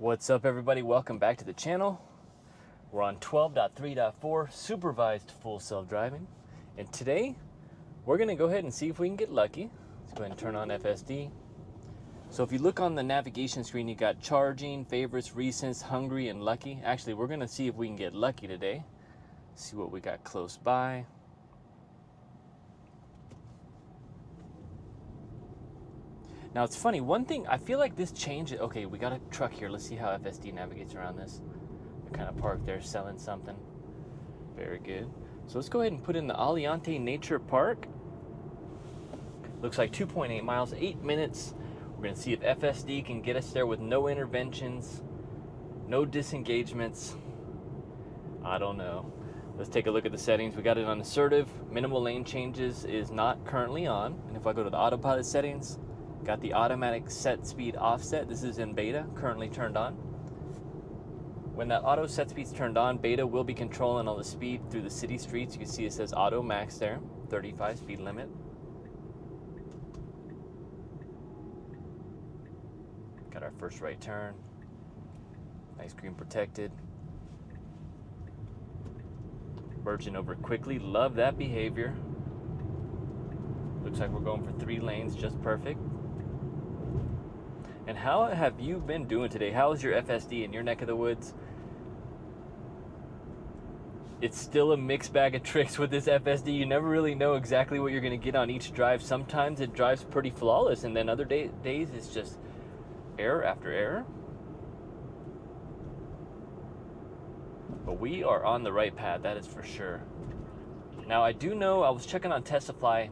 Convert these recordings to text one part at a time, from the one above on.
What's up, everybody? Welcome back to the channel. We're on 12.3.4 Supervised Full Self Driving, and today we're going to go ahead and see if we can get lucky. Let's go ahead and turn on FSD. So if you look on the navigation screen, you got charging, favorites, recents, hungry, and lucky. Actually, we're going to see if we can get lucky today. See what we got close by. Now it's funny, one thing, I feel like this changed. Okay, we got a truck here. Let's see how FSD navigates around this. They're kind of parked there selling something. Very good. So let's go ahead and put in the Aliante Nature Park. Looks like 2.8 miles, 8 minutes. We're gonna see if FSD can get us there with no interventions, no disengagements. I don't know. Let's take a look at the settings. We got it on assertive. Minimal lane changes is not currently on. And if I go to the autopilot settings, got the automatic set speed offset. This is in beta, currently turned on. When that auto set speed's turned on, beta will be controlling all the speed through the city streets. You can see it says auto max there, 35 speed limit. Got our first right turn. Nice green protected. Merging over quickly, love that behavior. Looks like we're going for 3 lanes, just perfect. And how have you been doing today? How is your FSD in your neck of the woods? It's still a mixed bag of tricks with this FSD. You never really know exactly what you're going to get on each drive. Sometimes it drives pretty flawless, and then other days it's just error after error. But we are on the right path, that is for sure. Now I do know, I was checking on Testify,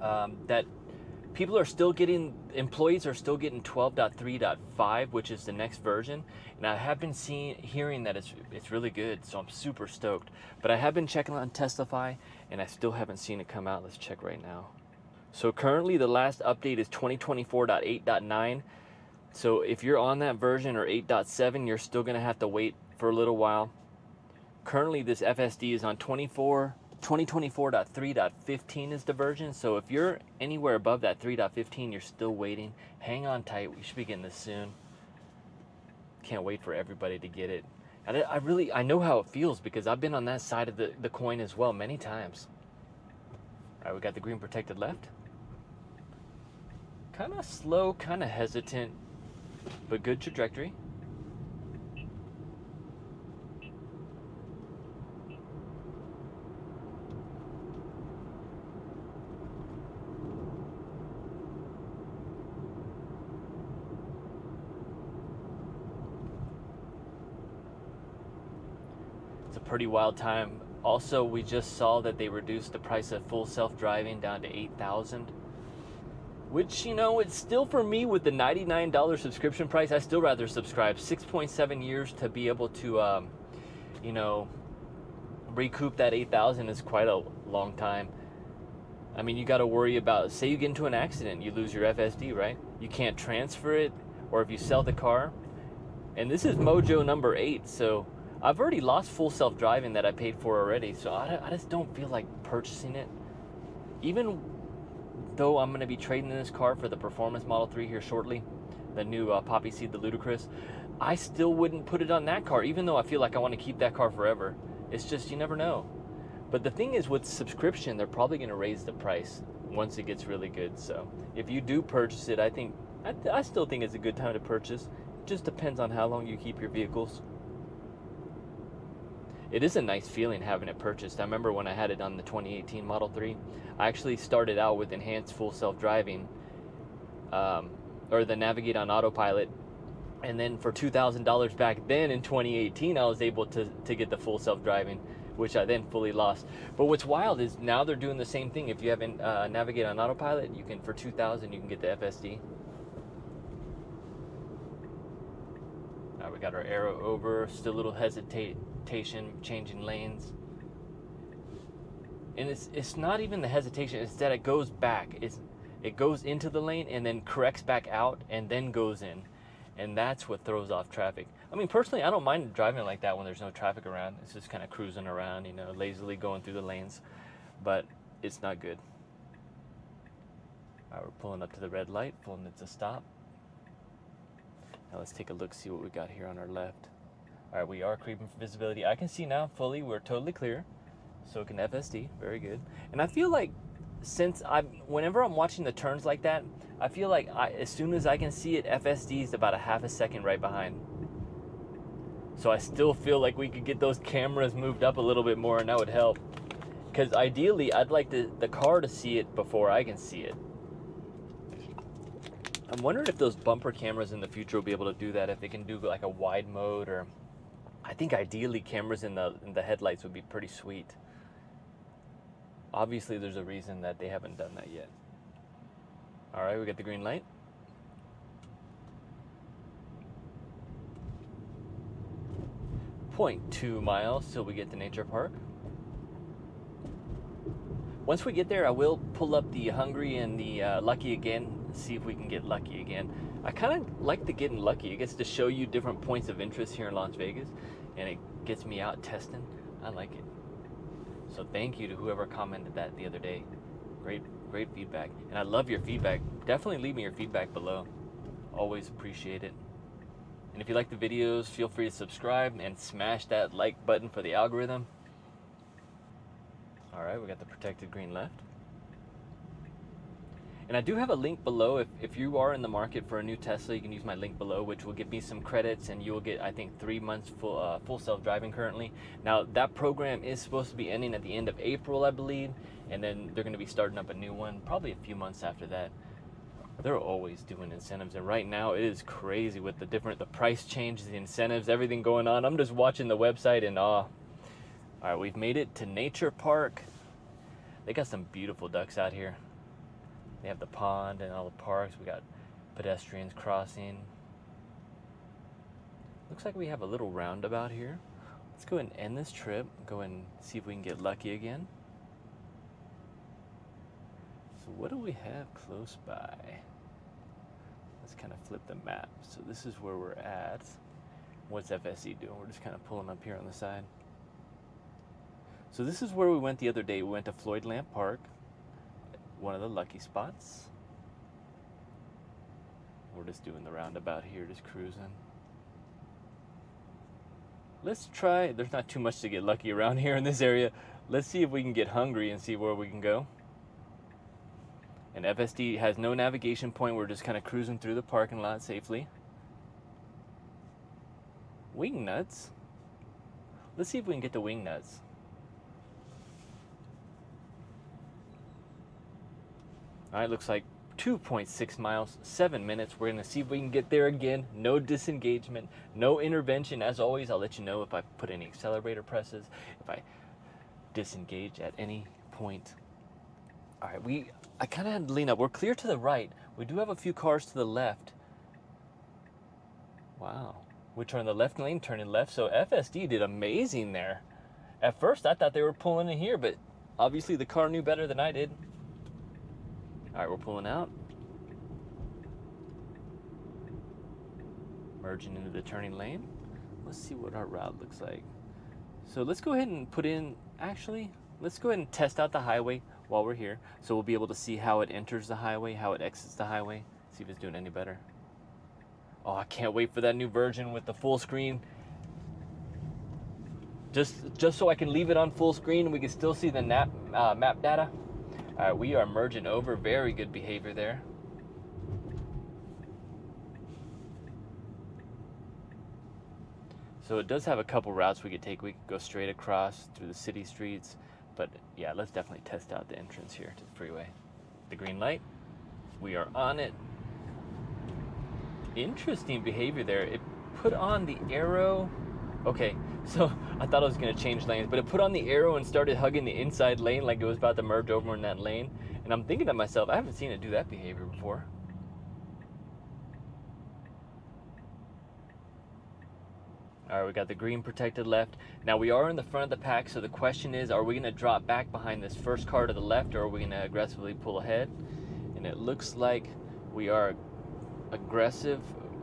that people are still getting, employees are still getting 12.3.5, which is the next version. And I have been hearing that it's really good, so I'm super stoked. But I have been checking on Testify, and I still haven't seen it come out. Let's check right now. So currently the last update is 2024.8.9. So if you're on that version or 8.7, you're still gonna have to wait for a little while. Currently this FSD is on 2024.3.15 is the version. So if you're anywhere above that 3.15, you're still waiting. Hang on tight, we should be getting this soon. Can't wait for everybody to get it. And I know how it feels because I've been on that side of the coin as well many times. All right, we got the green protected left. Kind of slow, kind of hesitant, but good trajectory. It's a pretty wild time. Also, we just saw that they reduced the price of full self-driving down to $8,000, which, you know, it's still, for me, with the $99 subscription price, I still rather subscribe. 6.7 years to be able to, you know, recoup that $8,000 is quite a long time. I mean, you got to worry about, say you get into an accident, you lose your FSD, right? You can't transfer it, or if you sell the car. And this is Mojo number 8, so I've already lost full self-driving that I paid for already, so I just don't feel like purchasing it. Even though I'm going to be trading in this car for the Performance Model 3 here shortly, the new Poppy Seed, the Ludicrous, I still wouldn't put it on that car, even though I feel like I want to keep that car forever. It's just, you never know. But the thing is, with subscription, they're probably going to raise the price once it gets really good. So if you do purchase it, I still think it's a good time to purchase. It just depends on how long you keep your vehicles. It is a nice feeling having it purchased. I remember when I had it on the 2018 Model 3, I actually started out with enhanced full self-driving, or the Navigate on autopilot, and then for $2,000 back then in 2018, I was able to get the full self-driving, which I then fully lost. But what's wild is now they're doing the same thing. If you haven't Navigate on autopilot, you can, for $2,000, you can get the FSD. All right, we got our arrow over, still a little hesitation, changing lanes. And it's not even the hesitation, it's that it goes back. It goes into the lane and then corrects back out and then goes in. And that's what throws off traffic. I mean, personally, I don't mind driving like that when there's no traffic around. It's just kind of cruising around, you know, lazily going through the lanes. But it's not good. All right, we're pulling up to the red light, pulling it to stop. Now let's take a look, see what we got here on our left. All right, we are creeping for visibility. I can see now fully, we're totally clear. So it can FSD, very good. And I feel like whenever I'm watching the turns like that, I feel like as soon as I can see it, FSD is about a half a second right behind. So I still feel like we could get those cameras moved up a little bit more, and that would help. Because ideally, I'd like the car to see it before I can see it. I'm wondering if those bumper cameras in the future will be able to do that, if they can do like a wide mode, or I think ideally cameras in the headlights would be pretty sweet. Obviously, there's a reason that they haven't done that yet. All right, we got the green light. .2 miles till we get to Nature Park. Once we get there, I will pull up the Hungry and the Lucky again, see if we can get lucky again. I kind of like the getting lucky. It gets to show you different points of interest here in Las Vegas, and it gets me out testing. I like it. So thank you to whoever commented that the other day. Great feedback. And I love your feedback. Definitely leave me your feedback below. Always appreciate it. And if you like the videos, feel free to subscribe and smash that like button for the algorithm. All right, we got the protected green left. And I do have a link below. If you are in the market for a new Tesla, you can use my link below, which will give me some credits, and you will get, I think, 3 months full self-driving currently. Now, that program is supposed to be ending at the end of April, I believe, and then they're going to be starting up a new one probably a few months after that. They're always doing incentives, and right now it is crazy with the price changes, the incentives, everything going on. I'm just watching the website in awe. All right, we've made it to Nature Park. They got some beautiful ducks out here. They have the pond and all the parks. We got pedestrians crossing. Looks like we have a little roundabout here. Let's go ahead and end this trip. Go and see if we can get lucky again. So what do we have close by? Let's kind of flip the map. So this is where we're at. What's FSE doing? We're just kind of pulling up here on the side. So this is where we went the other day. We went to Floyd Lamp Park, one of the lucky spots. We're just doing the roundabout here, just cruising. Let's try, there's not too much to get lucky around here in this area. Let's see if we can get hungry and see where we can go. And FSD has no navigation point. We're just kind of cruising through the parking lot safely. Wing nuts. Let's see if we can get the wing nuts. All right, looks like 2.6 miles, 7 minutes. We're gonna see if we can get there again. No disengagement, no intervention. As always, I'll let you know if I put any accelerator presses, if I disengage at any point. All right, I kind of had to lean up. We're clear to the right. We do have a few cars to the left. Wow, we turn the left lane, turning left. So FSD did amazing there. At first, I thought they were pulling in here, but obviously the car knew better than I did. All right, we're pulling out. Merging into the turning lane. Let's see what our route looks like. So let's go ahead and put in, actually, let's go ahead and test out the highway while we're here. So we'll be able to see how it enters the highway, how it exits the highway, see if it's doing any better. Oh, I can't wait for that new version with the full screen. Just so I can leave it on full screen and we can still see the map data. All right, we are merging over. Very good behavior there. So it does have a couple routes we could take. We could go straight across through the city streets. But yeah, let's definitely test out the entrance here to the freeway. The green light. We are on it. Interesting behavior there. It put on the arrow. Okay, so I thought I was going to change lanes, but it put on the arrow and started hugging the inside lane like it was about to merge over in that lane. And I'm thinking to myself, I haven't seen it do that behavior before. All right, we got the green protected left. Now we are in the front of the pack, so the question is, are we going to drop back behind this first car to the left, or are we going to aggressively pull ahead? And it looks like we are aggressive,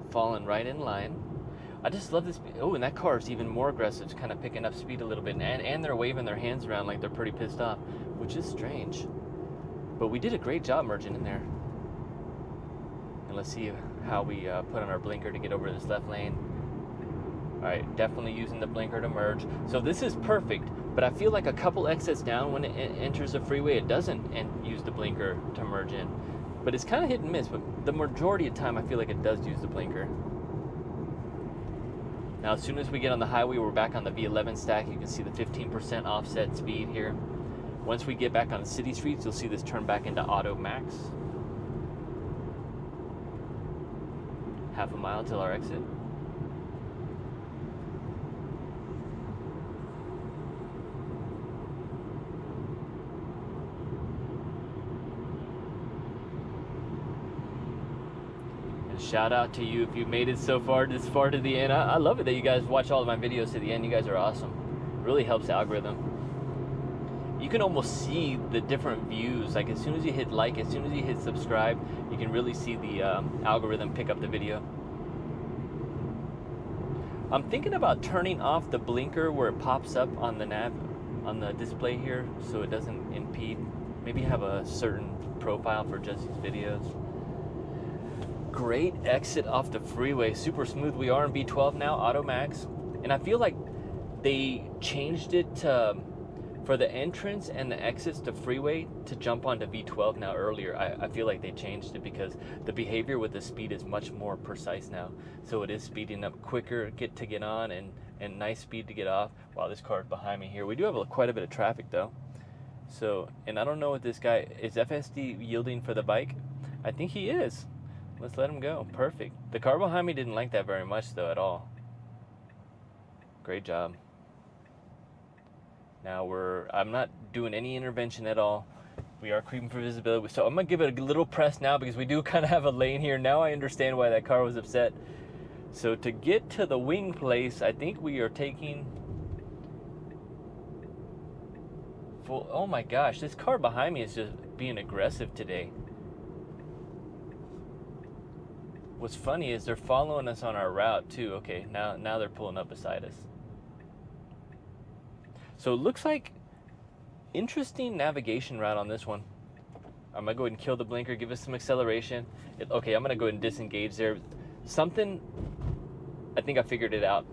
falling right in line. I just love this. Oh, and that car is even more aggressive. It's kind of picking up speed a little bit. And they're waving their hands around like they're pretty pissed off, which is strange. But we did a great job merging in there. And let's see how we put on our blinker to get over this left lane. All right, definitely using the blinker to merge. So this is perfect, but I feel like a couple exits down when it enters the freeway, it doesn't use the blinker to merge in. But it's kind of hit and miss, but the majority of time I feel like it does use the blinker. Now, as soon as we get on the highway, we're back on the V11 stack. You can see the 15% offset speed here. Once we get back on the city streets, you'll see this turn back into auto max. Half a mile till our exit. Shout out to you if you made it this far to the end. I love it that you guys watch all of my videos to the end. You guys are awesome. It really helps the algorithm. You can almost see the different views. Like as soon as you hit like, as soon as you hit subscribe, you can really see the algorithm pick up the video. I'm thinking about turning off the blinker where it pops up on the display here so it doesn't impede. Maybe have a certain profile for just these videos. Great exit off the freeway, super smooth. We are in V12 now, auto max, and I feel like they changed it to, for the entrance and the exits to freeway, to jump onto V12 now earlier. I feel like they changed it because the behavior with the speed is much more precise now, so it is speeding up quicker, get on, and nice speed to get off. Wow, this car is behind me here. We do have quite a bit of traffic though, so, and I don't know what this guy is. FSD yielding for the bike? I think he is. Let's let him go. Perfect. The car behind me didn't like that very much though at all. Great job. Now I'm not doing any intervention at all. We are creeping for visibility. So I'm gonna give it a little press now because we do kind of have a lane here. Now I understand why that car was upset. So to get to the wing place, I think we are taking full, oh my gosh, this car behind me is just being aggressive today. What's funny is they're following us on our route too. Okay, now they're pulling up beside us. So it looks like interesting navigation route on this one. I'm gonna go ahead and kill the blinker, give us some acceleration. Okay, I'm gonna go ahead and disengage there. Something, I think I figured it out.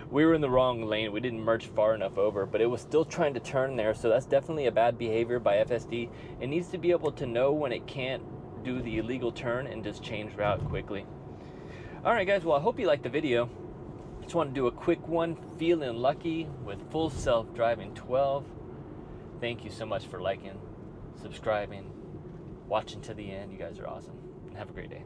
We were in the wrong lane. We didn't merge far enough over, but it was still trying to turn there. So that's definitely a bad behavior by FSD. It needs to be able to know when it can't do the illegal turn and just change route quickly. All right, guys, well, I hope you liked the video. Just want to do a quick one, feeling lucky with Full Self Driving 12. Thank you so much for liking, subscribing, watching to the end. You guys are awesome, and have a great day.